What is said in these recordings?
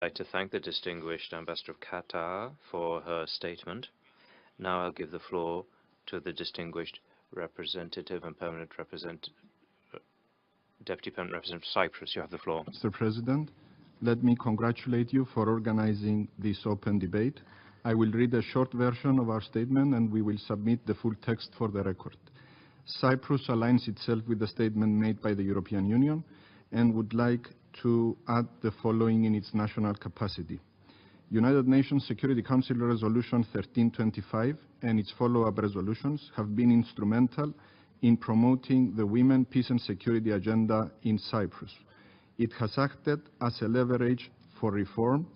I'd like to thank the distinguished Ambassador of Qatar for her statement. Now I'll give the floor to the distinguished representative and Deputy Permanent Representative of Cyprus. You have the floor. Mr. President, let me congratulate you for organizing this open debate. I will read a short version of our statement and we will submit the full text for the record. Cyprus aligns itself with the statement made by the European Union and would like to add the following in its national capacity. United Nations Security Council Resolution 1325 and its follow-up resolutions have been instrumental in promoting the Women, Peace and Security agenda in Cyprus. It has acted as a leverage for reform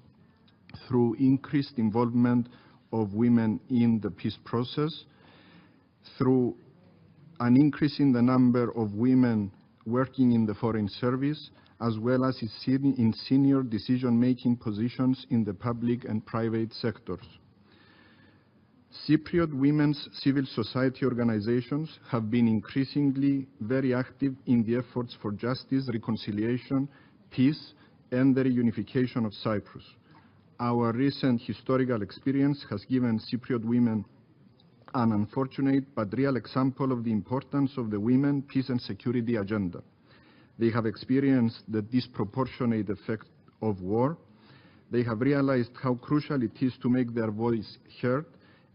through increased involvement of women in the peace process, through an increase in the number of women working in the Foreign Service, as well as in senior decision-making positions in the public and private sectors. Cypriot women's civil society organizations have been increasingly very active in the efforts for justice, reconciliation, peace, and the reunification of Cyprus. Our recent historical experience has given Cypriot women an unfortunate but real example of the importance of the Women, Peace and Security agenda. They have experienced the disproportionate effect of war. They have realized how crucial it is to make their voice heard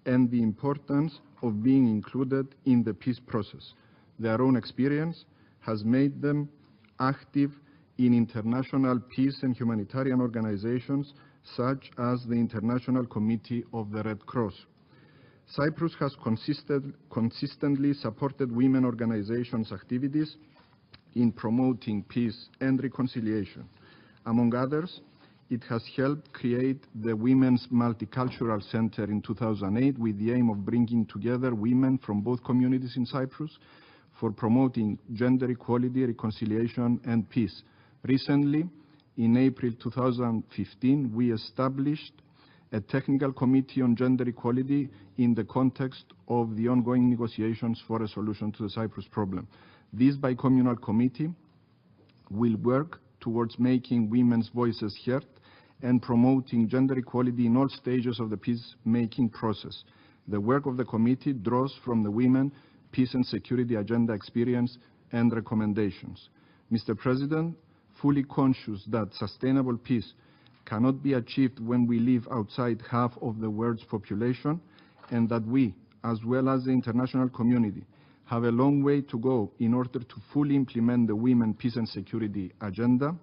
and the importance of being included in the peace process. Their own experience has made them active in international peace and humanitarian organizations such as the International Committee of the Red Cross. Cyprus has consistently supported women organizations' activities in promoting peace and reconciliation. Among others, it has helped create the Women's Multicultural Center in 2008 with the aim of bringing together women from both communities in Cyprus for promoting gender equality, reconciliation and peace. Recently, in April 2015, we established a technical committee on gender equality in the context of the ongoing negotiations for a solution to the Cyprus problem. This bicommunal committee will work towards making women's voices heard and promoting gender equality in all stages of the peacemaking process. The work of the committee draws from the Women, Peace and Security Agenda experience and recommendations. Mr. President, fully conscious that sustainable peace cannot be achieved when we live outside half of the world's population, and that we, as well as the international community, have a long way to go in order to fully implement the Women, Peace and Security agenda,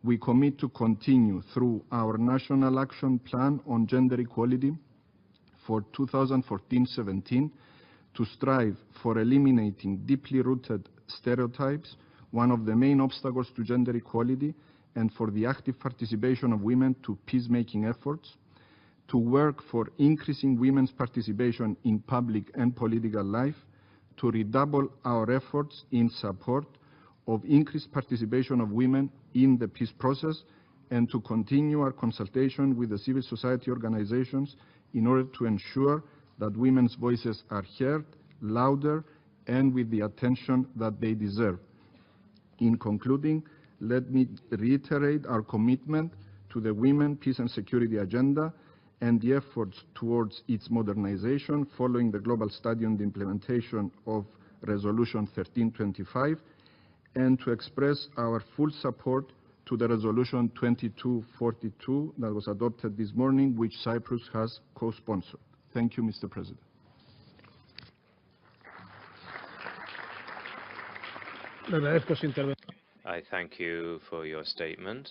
we commit to continue through our National Action Plan on Gender Equality for 2014-17 to strive for eliminating deeply rooted stereotypes, one of the main obstacles to gender equality, and for the active participation of women to peacemaking efforts, to work for increasing women's participation in public and political life, to redouble our efforts in support of increased participation of women in the peace process, and to continue our consultation with the civil society organizations in order to ensure that women's voices are heard louder and with the attention that they deserve. In concluding, let me reiterate our commitment to the Women, Peace and Security agenda and the efforts towards its modernization following the global study on the implementation of Resolution 1325, and to express our full support to the Resolution 2242 that was adopted this morning, which Cyprus has co-sponsored. Thank you, Mr. President. I thank you for your statement.